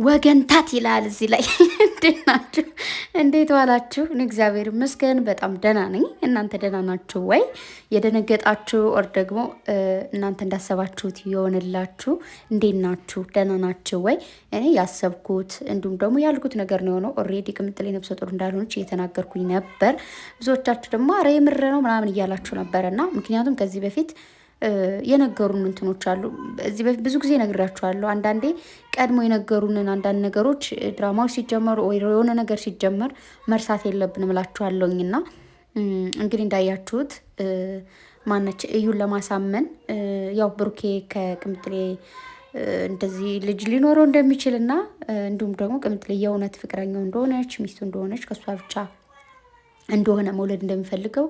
ወገንታት ይላል እዚህ ላይ። እንዴት ናችሁ? እንዴት ዋላችሁ? እኔ እግዚአብሔር ይመስገን በጣም ደህና ነኝ። እናንተ ደህና ናችሁ ወይ? የደነገጣችሁ ኦር ደግሞ እናንተ እንዳሰባችሁት የሆነላችሁ እንዴት ናችሁ? ደህና ናችሁ ወይ? እኔ ያሰብኩት እንዲሁም ደግሞ ያልኩት ነገር ነው የሆነው። ኦልሬዲ ቅምጥሌ ነፍሰ ጡር እንዳልሆነች እየተናገርኩኝ ነበር። ብዙዎቻችሁ ደግሞ አረ የምር ነው ምናምን እያላችሁ ነበረ እና ምክንያቱም ከዚህ በፊት የነገሩን እንትኖች አሉ። እዚህ በፊት ብዙ ጊዜ ነግራችኋለሁ። አንዳንዴ ቀድሞ የነገሩንን አንዳንድ ነገሮች ድራማዎች ሲጀመሩ ወይ የሆነ ነገር ሲጀመር መርሳት የለብንም እላችኋለሁኝ። እና እንግዲህ እንዳያችሁት ማነች እዩን ለማሳመን ያው ብሩኬ ከቅምጥሌ እንደዚህ ልጅ ሊኖረው እንደሚችል እና እንዲሁም ደግሞ ቅምጥሌ የእውነት ፍቅረኛው እንደሆነች ሚስቱ እንደሆነች ከእሷ ብቻ እንደሆነ መውለድ እንደሚፈልገው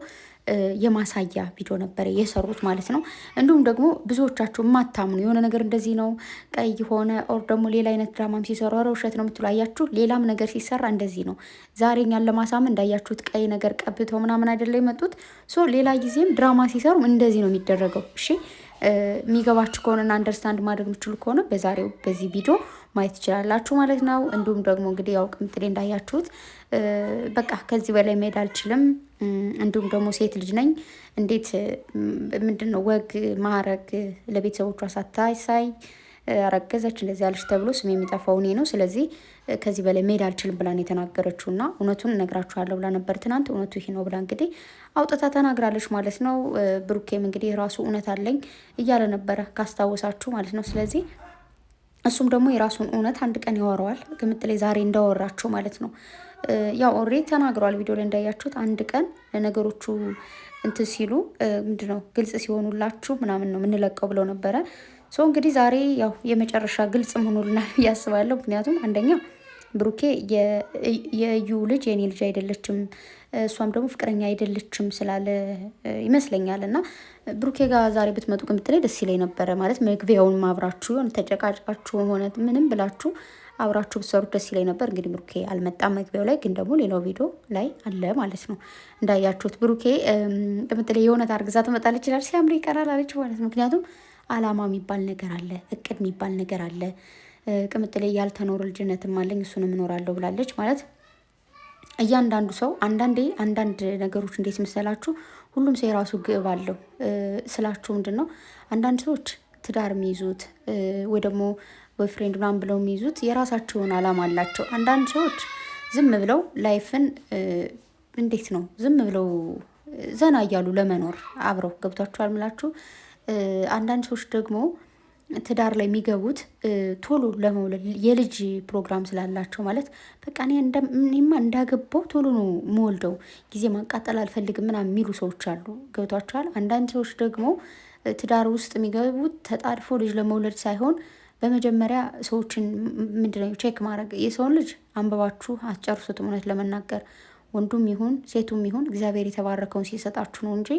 የማሳያ ቪዲዮ ነበረ የሰሩት ማለት ነው። እንዲሁም ደግሞ ብዙዎቻችሁ የማታምኑ የሆነ ነገር እንደዚህ ነው ቀይ ሆነ ኦር ደግሞ ሌላ አይነት ድራማም ሲሰሩ ኧረ ውሸት ነው የምትሉ አያችሁ። ሌላም ነገር ሲሰራ እንደዚህ ነው። ዛሬ እኛን ለማሳመን እንዳያችሁት ቀይ ነገር ቀብተው ምናምን አይደለ የመጡት። ሶ ሌላ ጊዜም ድራማ ሲሰሩም እንደዚህ ነው የሚደረገው። እሺ የሚገባችሁ ከሆነና አንደርስታንድ ማድረግ የምችሉ ከሆነ በዛሬው በዚህ ቪዲዮ ማየት ትችላላችሁ ማለት ነው። እንዲሁም ደግሞ እንግዲህ ያው ቅምጥሌ እንዳያችሁት በቃ ከዚህ በላይ መሄድ አልችልም፣ እንዲሁም ደግሞ ሴት ልጅ ነኝ፣ እንዴት ምንድን ነው ወግ ማዕረግ ለቤተሰቦቿ ሳታሳይ አረገዘች እንደዚህ ያለች ተብሎ ስም የሚጠፋው እኔ ነው። ስለዚህ ከዚህ በላይ መሄድ አልችልም ብላ ነው የተናገረችው እና እውነቱን እነግራችኋለሁ ብላ ነበር ትናንት። እውነቱ ይሄ ነው ብላ እንግዲህ አውጥታ ተናግራለች ማለት ነው። ብሩኬም እንግዲህ የራሱ እውነት አለኝ እያለ ነበረ ካስታወሳችሁ ማለት ነው። ስለዚህ እሱም ደግሞ የራሱን እውነት አንድ ቀን ያወራዋል። ቅምጥሌ ዛሬ እንዳወራችሁ ማለት ነው። ያው ኦልሬዲ ተናግረዋል ቪዲዮ ላይ እንዳያችሁት። አንድ ቀን ነገሮቹ እንትን ሲሉ ምንድነው ግልጽ ሲሆኑላችሁ ምናምን ነው የምንለቀው ብለው ነበረ። ሶ እንግዲህ ዛሬ ያው የመጨረሻ ግልጽ መሆኑልናል ያስባለሁ። ምክንያቱም አንደኛ ብሩኬ የእዩ ልጅ የኔ ልጅ አይደለችም፣ እሷም ደግሞ ፍቅረኛ አይደለችም ስላለ ይመስለኛል። እና ብሩኬ ጋር ዛሬ ብትመጡ ቅምጥሌ ደስ ይለኝ ነበረ። ማለት መግቢያውን አብራችሁ ተጨቃጭቃችሁ ሆነ ምንም ብላችሁ አብራችሁ ብትሰሩት ደስ ይለኝ ነበር። እንግዲህ ብሩኬ አልመጣም መግቢያው ላይ፣ ግን ደግሞ ሌላው ቪዲዮ ላይ አለ ማለት ነው። እንዳያችሁት ብሩኬ ቅምጥሌ የእውነት አርግዛ ትመጣለች ይላል፣ ሲያምር ይቀራል አለች ማለት ነው። ምክንያቱም አላማ የሚባል ነገር አለ፣ እቅድ የሚባል ነገር አለ። ቅምጥሌ ያልተኖረ ልጅነትም አለኝ እሱንም እኖራለሁ ብላለች ማለት። እያንዳንዱ ሰው አንዳንድ ነገሮች እንዴት መሰላችሁ፣ ሁሉም ሰው የራሱ ግብ አለው ስላችሁ ምንድን ነው። አንዳንድ ሰዎች ትዳር የሚይዙት ወይ ደግሞ ቦይፍሬንድ ምናምን ብለው የሚይዙት የራሳቸውን አላማ አላቸው። አንዳንድ ሰዎች ዝም ብለው ላይፍን እንዴት ነው ዝም ብለው ዘና እያሉ ለመኖር አብረው ገብቷቸዋል ምላችሁ። አንዳንድ ሰዎች ደግሞ ትዳር ላይ የሚገቡት ቶሎ ለመውለድ የልጅ ፕሮግራም ስላላቸው ማለት በቃ እኔማ እንዳገባው ቶሎ ነው የምወልደው ጊዜ ማቃጠል አልፈልግም ምናምን የሚሉ ሰዎች አሉ። ገብቷቸዋል። አንዳንድ ሰዎች ደግሞ ትዳር ውስጥ የሚገቡት ተጣድፎ ልጅ ለመውለድ ሳይሆን በመጀመሪያ ሰዎችን ምንድነው ቼክ ማድረግ። የሰውን ልጅ አንብባችሁ አትጨርሱትም። እውነት ለመናገር ወንዱም ይሁን ሴቱም ይሁን እግዚአብሔር የተባረከውን ሲሰጣችሁ ነው እንጂ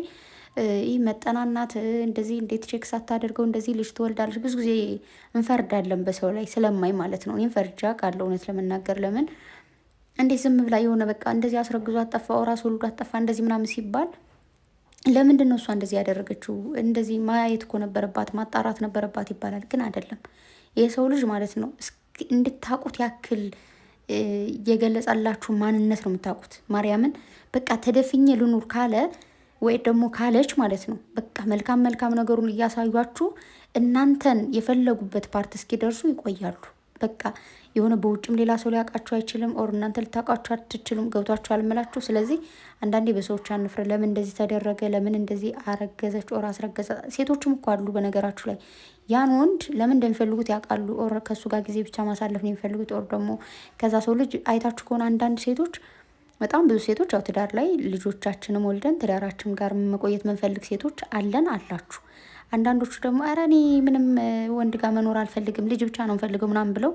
ይህ መጠናናት እንደዚህ እንዴት ቼክ ሳታደርገው እንደዚህ ልጅ ትወልዳለች። ብዙ ጊዜ እንፈርዳለን በሰው ላይ ስለማይ ማለት ነው። እኔም ፈርጃ ቃለው እውነት ለመናገር ለምን እንዴት ዝም ብላ የሆነ በቃ እንደዚህ አስረግዞ አጠፋ ራስ ወልዶ አጠፋ እንደዚህ ምናምን ሲባል ለምንድን ነው እሷ እንደዚህ ያደረገችው? እንደዚህ ማየት እኮ ነበረባት ማጣራት ነበረባት ይባላል። ግን አይደለም። የሰው ልጅ ማለት ነው እንድታቁት ያክል የገለጸላችሁ ማንነት ነው የምታውቁት። ማርያምን በቃ ተደፍኜ ልኑር ካለ ወይ ደግሞ ካለች ማለት ነው በቃ መልካም ነገሩን እያሳዩችሁ እናንተን የፈለጉበት ፓርት እስኪደርሱ ይቆያሉ። በቃ የሆነ በውጭም ሌላ ሰው ሊያውቃችሁ አይችልም፣ ኦር እናንተ ልታውቃችሁ አትችሉም። ገብቷችሁ አልመላችሁ። ስለዚህ አንዳንዴ በሰዎች አንፍረ። ለምን እንደዚህ ተደረገ፣ ለምን እንደዚህ አረገዘች ኦር አስረገዘ። ሴቶችም እኮ አሉ በነገራችሁ ላይ ያን ወንድ ለምን እንደሚፈልጉት ያውቃሉ። ኦር ከእሱ ጋር ጊዜ ብቻ ማሳለፍ ነው የሚፈልጉት። ኦር ደግሞ ከዛ ሰው ልጅ አይታችሁ ከሆነ አንዳንድ ሴቶች በጣም ብዙ ሴቶች ያው ትዳር ላይ ልጆቻችንም ወልደን ትዳራችን ጋር መቆየት መንፈልግ ሴቶች አለን አላችሁ። አንዳንዶቹ ደግሞ ኧረ እኔ ምንም ወንድ ጋር መኖር አልፈልግም ልጅ ብቻ ነው የምፈልገው ምናምን ብለው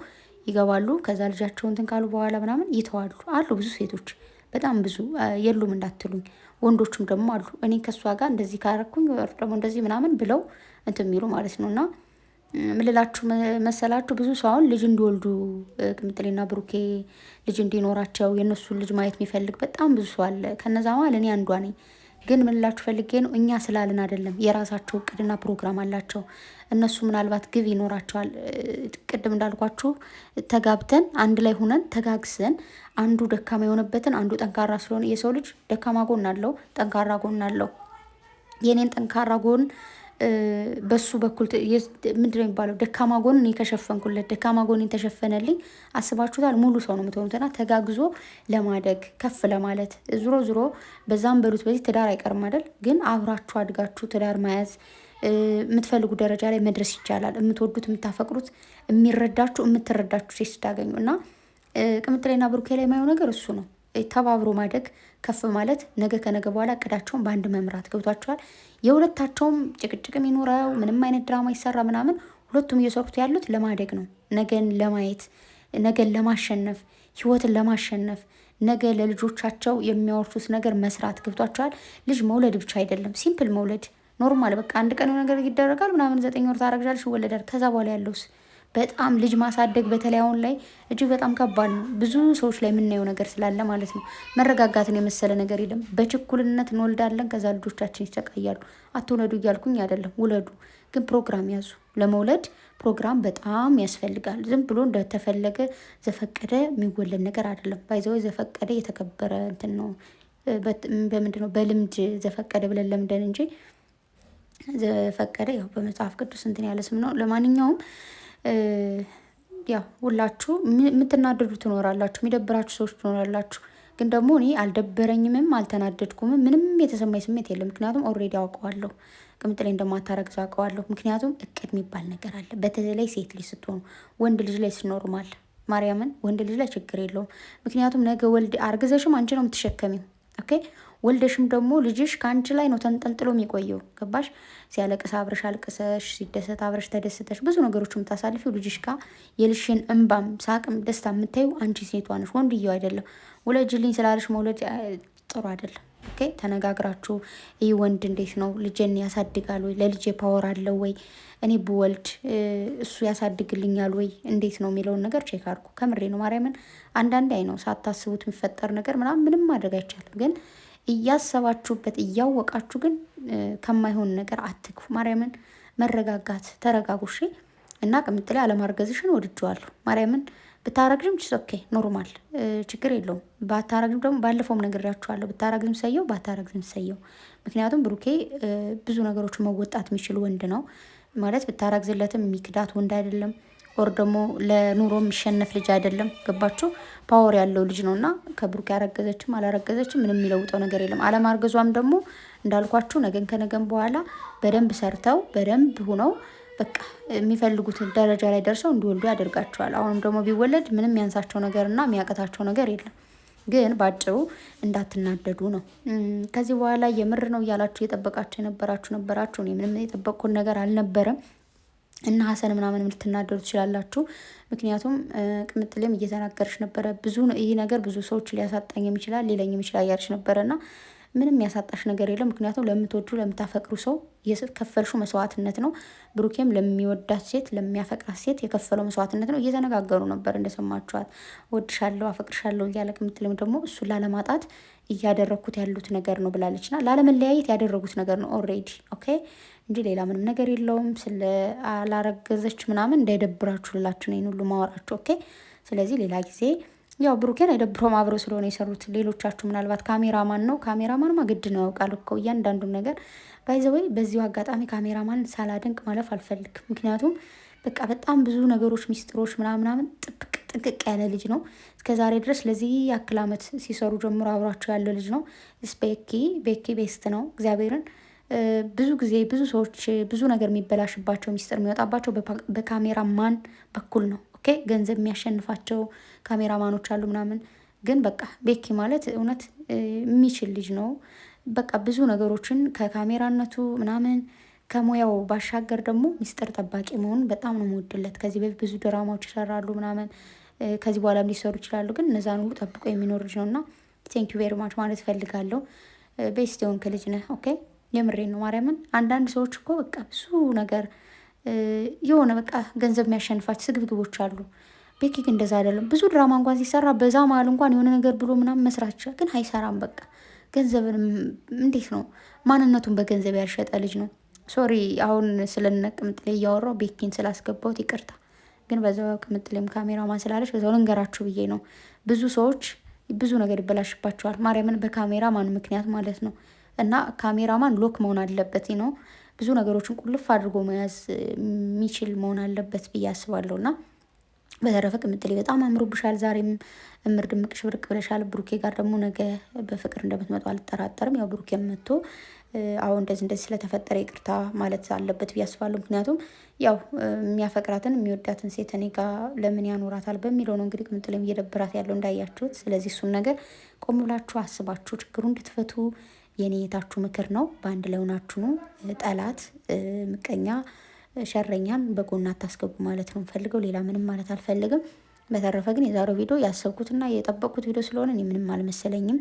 ይገባሉ። ከዛ ልጃቸውን እንትን ካሉ በኋላ ምናምን ይተዋሉ። አሉ ብዙ ሴቶች በጣም ብዙ የሉም እንዳትሉኝ። ወንዶቹም ደግሞ አሉ እኔ ከእሷ ጋር እንደዚህ ካረኩኝ ደግሞ እንደዚህ ምናምን ብለው እንትን የሚሉ ማለት ነው። እና ምልላችሁ መሰላችሁ ብዙ ሰው አሁን ልጅ እንዲወልዱ ቅምጥሌና ብሩኬ ልጅ እንዲኖራቸው የእነሱን ልጅ ማየት የሚፈልግ በጣም ብዙ ሰው አለ። ከነዛ መሀል እኔ አንዷ ነኝ። ግን ምን ላችሁ ፈልጌ ነው፣ እኛ ስላልን አይደለም። የራሳቸው እቅድና ፕሮግራም አላቸው እነሱ። ምናልባት ግብ ይኖራቸዋል። ቅድም እንዳልኳችሁ ተጋብተን አንድ ላይ ሁነን ተጋግዘን አንዱ ደካማ የሆነበትን አንዱ ጠንካራ ስለሆነ የሰው ልጅ ደካማ ጎን አለው፣ ጠንካራ ጎን አለው። የኔን ጠንካራ ጎን በሱ በኩል ምንድነው የሚባለው ደካማ ጎን እኔ ከሸፈንኩለት ደካማ ጎን ተሸፈነልኝ። አስባችሁታል? ሙሉ ሰው ነው የምትሆኑትና ተጋግዞ ለማደግ ከፍ ለማለት ዙሮ ዙሮ በዛም በሉት በዚህ ትዳር አይቀርም አይደል? ግን አብራችሁ አድጋችሁ ትዳር መያዝ የምትፈልጉ ደረጃ ላይ መድረስ ይቻላል። የምትወዱት የምታፈቅሩት የሚረዳችሁ የምትረዳችሁ ሴት ስታገኙ እና ቅምጥሌና ብሩኬ ላይ የማየው ነገር እሱ ነው። ተባብሮ ማደግ ከፍ ማለት ነገ ከነገ በኋላ እቅዳቸውን በአንድ መምራት ገብቷቸዋል። የሁለታቸውም ጭቅጭቅ የሚኖረው ምንም አይነት ድራማ ይሰራ ምናምን ሁለቱም እየሰሩት ያሉት ለማደግ ነው። ነገን ለማየት፣ ነገን ለማሸነፍ፣ ህይወትን ለማሸነፍ፣ ነገ ለልጆቻቸው የሚያወርሱት ነገር መስራት ገብቷቸዋል። ልጅ መውለድ ብቻ አይደለም፣ ሲምፕል መውለድ ኖርማል በቃ አንድ ቀን ነገር ይደረጋል ምናምን 9 ወር ታረግዣለሽ ይወለዳል። ከዛ በኋላ ያለውስ በጣም ልጅ ማሳደግ በተለይ አሁን ላይ እጅግ በጣም ከባድ ነው። ብዙ ሰዎች ላይ የምናየው ነገር ስላለ ማለት ነው። መረጋጋትን የመሰለ ነገር የለም። በችኩልነት እንወልዳለን፣ ከዛ ልጆቻችን ይሰቃያሉ። አትውለዱ እያልኩኝ አይደለም፣ ውለዱ፣ ግን ፕሮግራም ያዙ። ለመውለድ ፕሮግራም በጣም ያስፈልጋል። ዝም ብሎ እንደተፈለገ ዘፈቀደ የሚወለድ ነገር አይደለም። ባይዘው ዘፈቀደ የተከበረ እንትን ነው። በምንድን ነው በልምድ ዘፈቀደ ብለን ለምደን እንጂ ዘፈቀደ ያው በመጽሐፍ ቅዱስ እንትን ያለ ስም ነው። ለማንኛውም ያው ሁላችሁ የምትናደዱ ትኖራላችሁ፣ የሚደብራችሁ ሰዎች ትኖራላችሁ። ግን ደግሞ እኔ አልደበረኝምም አልተናደድኩምም። ምንም የተሰማኝ ስሜት የለም። ምክንያቱም ኦልሬዲ አውቀዋለሁ ቅምጥሌ እንደማታረግዝ አውቀዋለሁ። ምክንያቱም እቅድ የሚባል ነገር አለ። በተለይ ሴት ልጅ ስትሆኑ፣ ወንድ ልጅ ላይ ስኖርማል ማርያምን ወንድ ልጅ ላይ ችግር የለውም። ምክንያቱም ነገ ወልድ አርግዘሽም አንቺ ነው የምትሸከሚው። ኦኬ ወልደሽም ደግሞ ልጅሽ ከአንቺ ላይ ነው ተንጠልጥሎ የሚቆየው። ገባሽ? ሲያለቅስ አብረሽ አልቅሰሽ፣ ሲደሰት አብረሽ ተደስተሽ ብዙ ነገሮች የምታሳልፊው ልጅሽ ጋር የልሽን እንባም ሳቅም ደስታ የምታዩ አንቺ ሴቷ ነሽ፣ ወንድየው አይደለም። ውለጅልኝ ስላለሽ መውለድ ጥሩ አይደለም። ኦኬ ተነጋግራችሁ ይህ ወንድ እንዴት ነው ልጄን ያሳድጋል ወይ፣ ለልጄ ፓወር አለው ወይ፣ እኔ ብወልድ እሱ ያሳድግልኛል ወይ እንዴት ነው የሚለውን ነገር ቼክ አድርጉ። ከምሬ ነው ማርያምን። አንዳንዴ አይ ነው ሳታስቡት የሚፈጠር ነገር ምንም ማድረግ አይቻልም። ግን እያሰባችሁበት እያወቃችሁ ግን ከማይሆን ነገር አትግፉ። ማርያምን መረጋጋት፣ ተረጋጉሽ እና ቅምጥሌ አለማርገዝሽን ወድጀዋለሁ። ማርያምን ብታረግዝም ኦኬ ኖርማል ችግር የለውም። ባታረግዝም ደግሞ ባለፈውም ነግሬያችኋለሁ። ብታረግዝም ሰየው፣ ባታረግዝም ሰየው። ምክንያቱም ብሩኬ ብዙ ነገሮች መወጣት የሚችል ወንድ ነው ማለት ብታረግዝለትም የሚክዳት ወንድ አይደለም። ኦር ደግሞ ለኑሮ የሚሸነፍ ልጅ አይደለም። ገባችሁ? ፓወር ያለው ልጅ ነው እና ከብሩክ ያረገዘችም አላረገዘችም ምንም የሚለውጠው ነገር የለም። አለማርገዟም ደግሞ እንዳልኳችሁ ነገን ከነገን በኋላ በደንብ ሰርተው በደንብ ሁነው በቃ የሚፈልጉትን ደረጃ ላይ ደርሰው እንዲወልዱ ያደርጋቸዋል። አሁንም ደግሞ ቢወለድ ምንም ያንሳቸው ነገርና የሚያቀታቸው ነገር የለም። ግን ባጭሩ እንዳትናደዱ ነው። ከዚህ በኋላ የምር ነው እያላችሁ እየጠበቃችሁ ነበራችሁ። እኔ ምንም የጠበቅኩት ነገር አልነበረም። እና ሀሰን ምናምን ልትናደዱ ትችላላችሁ። ምክንያቱም ቅምጥሌም እየተናገረች ነበረ ይህ ነገር ብዙ ሰዎች ሊያሳጣኝም ይችላል ሌላኝም ይችላል እያለች ነበረና ምንም ያሳጣሽ ነገር የለም። ምክንያቱም ለምትወዱ ለምታፈቅሩ ሰው የከፈልሽው መስዋዕትነት ነው። ብሩኬም ለሚወዳት ሴት ለሚያፈቅራት ሴት የከፈለው መስዋዕትነት ነው። እየተነጋገሩ ነበር እንደሰማችኋት። ወድሻለሁ፣ አፈቅርሻለሁ እያለ ቅምጥሌም ደግሞ እሱን ላለማጣት እያደረግኩት ያሉት ነገር ነው ብላለችና ላለመለያየት ያደረጉት ነገር ነው ኦልሬዲ ኦኬ እንጂ ሌላ ምንም ነገር የለውም። ስለ አላረገዘች ምናምን እንዳይደብራችሁላችሁ ነው ሁሉ ማወራችሁ ኦኬ። ስለዚህ ሌላ ጊዜ ያው ብሩኬን አይደብረውም አብረው ስለሆነ የሰሩት። ሌሎቻችሁ ምናልባት ካሜራማን ነው፣ ካሜራማንማ ግድ ነው ያውቃል እኮ እያንዳንዱን ነገር ባይዘወይ። በዚሁ አጋጣሚ ካሜራማን ሳላደንቅ ማለፍ አልፈልግም። ምክንያቱም በቃ በጣም ብዙ ነገሮች ሚስጥሮች ምናምን ጥንቅቅ ያለ ልጅ ነው። እስከዛሬ ድረስ ለዚህ ያክል ዓመት ሲሰሩ ጀምሮ አብሯቸው ያለ ልጅ ነው። ቤኪ ቤስት ነው እግዚአብሔርን። ብዙ ጊዜ ብዙ ሰዎች ብዙ ነገር የሚበላሽባቸው ሚስጥር የሚወጣባቸው በካሜራማን በኩል ነው። ኦኬ ገንዘብ የሚያሸንፋቸው ካሜራማኖች አሉ ምናምን። ግን በቃ ቤኪ ማለት እውነት የሚችል ልጅ ነው። በቃ ብዙ ነገሮችን ከካሜራነቱ ምናምን ከሙያው ባሻገር ደግሞ ሚስጥር ጠባቂ መሆኑን በጣም ነው የምወድለት። ከዚህ በፊት ብዙ ድራማዎች ይሰራሉ ምናምን፣ ከዚህ በኋላም ሊሰሩ ይችላሉ። ግን እነዛን ሁሉ ጠብቆ የሚኖር ልጅ ነው እና ቴንክ ዩ ቬሪ ማች ማለት ፈልጋለሁ። ቤስት የሆንክ ልጅ ነህ። ኦኬ የምሬን ነው ማርያምን። አንዳንድ ሰዎች እኮ በቃ ብዙ ነገር የሆነ በቃ ገንዘብ የሚያሸንፋቸው ስግብግቦች አሉ። ቤኪ ግን እንደዛ አይደለም። ብዙ ድራማ እንኳን ሲሰራ በዛ መሀል እንኳን የሆነ ነገር ብሎ ምናምን መስራት ይችላል፣ ግን አይሰራም። በቃ ገንዘብንም እንዴት ነው ማንነቱን በገንዘብ ያልሸጠ ልጅ ነው። ሶሪ አሁን ስለነ ቅምጥሌ እያወራው ቤኪን ስላስገባሁት ይቅርታ። ግን በዛው ቅምጥሌም ካሜራማን ስላለች በዛው ልንገራችሁ ብዬ ነው። ብዙ ሰዎች ብዙ ነገር ይበላሽባቸዋል። ማርያምን በካሜራማን ምክንያት ማለት ነው። እና ካሜራማን ሎክ መሆን አለበት ነው። ብዙ ነገሮችን ቁልፍ አድርጎ መያዝ የሚችል መሆን አለበት ብዬ አስባለሁ። እና በተረፈ ቅምጥሌ በጣም አምሮብሻል። ዛሬም እምር ድምቅ ሽብርቅ ብለሻል። ብሩኬ ጋር ደግሞ ነገ በፍቅር እንደምትመጡ አልጠራጠርም። ያው ብሩኬ መጥቶ አሁን እንደዚህ ስለተፈጠረ ይቅርታ ማለት አለበት ብዬ አስባለሁ። ምክንያቱም ያው የሚያፈቅራትን የሚወዳትን ሴት እኔ ጋ ለምን ያኖራታል በሚለው ነው እንግዲህ ቅምጥሌም እየደበራት ያለው እንዳያችሁት። ስለዚህ እሱን ነገር ቆም ብላችሁ አስባችሁ ችግሩ እንድትፈቱ የኔ የታችሁ ምክር ነው። በአንድ ላይ ሆናችሁ ነው። ጠላት፣ ምቀኛ፣ ሸረኛን በጎና አታስገቡ ማለት ነው ፈልገው። ሌላ ምንም ማለት አልፈልግም። በተረፈ ግን የዛሬው ቪዲዮ ያሰብኩትና የጠበቅኩት ቪዲዮ ስለሆነ እኔ ምንም አልመሰለኝም።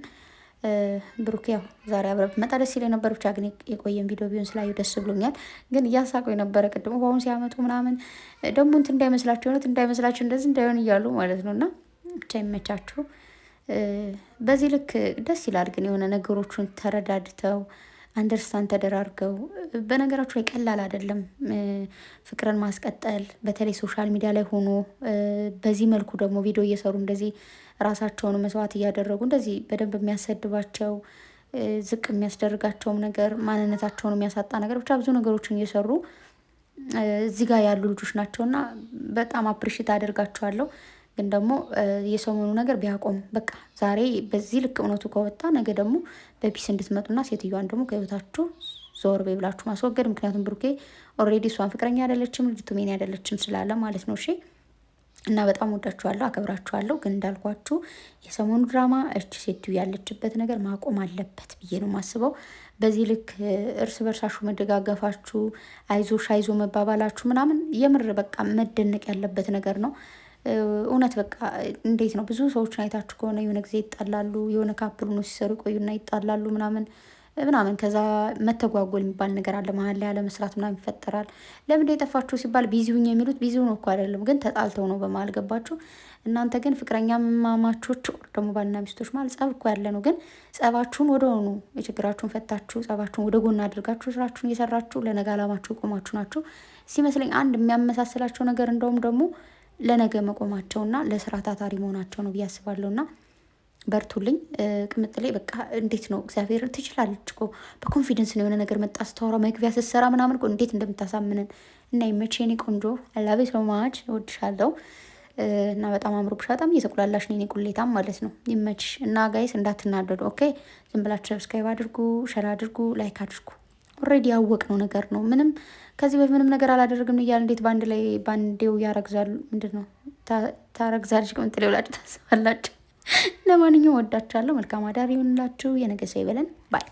ብሩክ ያው ዛሬ አብረን ብትመጣ ደስ ይለኝ ነበር። ብቻ ግን የቆየን ቪዲዮ ቢሆን ስላየሁ ደስ ብሎኛል። ግን እያሳቀው የነበረ ቅድሞ ውሃውን ሲያመጡ ምናምን ደግሞ እንትን እንዳይመስላቸው እውነት እንዳይመስላቸው እንደዚህ እንዳይሆን እያሉ ማለት ነው። እና ብቻ ይመቻችሁ። በዚህ ልክ ደስ ይላል። ግን የሆነ ነገሮቹን ተረዳድተው አንደርስታንድ ተደራርገው በነገራችሁ ላይ ቀላል አይደለም ፍቅርን ማስቀጠል። በተለይ ሶሻል ሚዲያ ላይ ሆኖ በዚህ መልኩ ደግሞ ቪዲዮ እየሰሩ እንደዚህ ራሳቸውን መስዋዕት እያደረጉ እንደዚህ በደንብ የሚያሰድባቸው ዝቅ የሚያስደርጋቸውም ነገር ማንነታቸውን የሚያሳጣ ነገር ብቻ ብዙ ነገሮችን እየሰሩ እዚህ ጋር ያሉ ልጆች ናቸውና በጣም አፕሪሽት አደርጋቸዋለሁ። ግን ደግሞ የሰሞኑ ነገር ቢያቆም በቃ ዛሬ በዚህ ልክ እውነቱ ከወጣ ነገ ደግሞ በፒስ እንድትመጡና ሴትዮዋን ደግሞ ከህይወታችሁ ዞር በይ ብላችሁ ማስወገድ። ምክንያቱም ብሩኬ ኦልሬዲ እሷን ፍቅረኛ አይደለችም ልጅቱ ሜን አይደለችም ስላለ ማለት ነው። እሺ እና በጣም ወዳችኋለሁ፣ አከብራችኋለሁ። ግን እንዳልኳችሁ የሰሞኑ ድራማ እች ሴትዮ ያለችበት ነገር ማቆም አለበት ብዬ ነው የማስበው። በዚህ ልክ እርስ በርሳችሁ መደጋገፋችሁ፣ አይዞሽ አይዞ መባባላችሁ ምናምን የምር በቃ መደነቅ ያለበት ነገር ነው። እውነት በቃ እንዴት ነው ብዙ ሰዎችን አይታችሁ ከሆነ የሆነ ጊዜ ይጣላሉ፣ የሆነ ካፕል ነው ሲሰሩ ይቆዩና ይጣላሉ ምናምን ከዛ መተጓጎል የሚባል ነገር አለ። መሀል ላይ ያለመስራት ምናምን ይፈጠራል። ለምን የጠፋችሁ ሲባል ቢዚ ሁኝ የሚሉት ቢዚ ነው እኮ አይደለም፣ ግን ተጣልተው ነው በመሀል ገባችሁ። እናንተ ግን ፍቅረኛ ማማቾች ደግሞ ባልና ሚስቶች ማለት ጸብ እኮ ያለ ነው። ግን ጸባችሁን ወደ ሆኑ የችግራችሁን ፈታችሁ ጸባችሁን ወደ ጎን አድርጋችሁ ስራችሁን እየሰራችሁ ለነገ አላማችሁ የቆማችሁ ናችሁ ሲመስለኝ። አንድ የሚያመሳስላቸው ነገር እንደውም ደግሞ ለነገ መቆማቸውና ለስራ ታታሪ መሆናቸው ነው ብዬ አስባለሁና በርቱልኝ። ቅምጥሌ በቃ እንዴት ነው እግዚአብሔር ትችላለች እኮ በኮንፊደንስ ነው የሆነ ነገር መጣ ስታወራ መግቢያ ስትሰራ ምናምን እኮ እንዴት እንደምታሳምንን እና ይመችሽ የኔ ቆንጆ አላቤ ሰማች እወድሻለሁ። እና በጣም አምሮብሽ በጣም እየተቁላላሽ ነው የኔ ቁሌታም ማለት ነው። ይመችሽ እና ጋይስ እንዳትናደዱ ኦኬ። ዝም ብላችሁ ሰብስክራይብ አድርጉ፣ ሸር አድርጉ፣ ላይክ አድርጉ። ኦልሬዲ ያወቅነው ነገር ነው። ምንም ከዚህ በፊት ምንም ነገር አላደረግም እያለ እንዴት በአንድ ላይ ባንዴው ያረግዛሉ? ምንድን ነው ታረግዛለች ቅምጥሌ ብላችሁ ታስባላችሁ? ለማንኛውም ወዳችኋለሁ። መልካም አዳር ይሁንላችሁ። የነገ ሰው ይበለን ባይ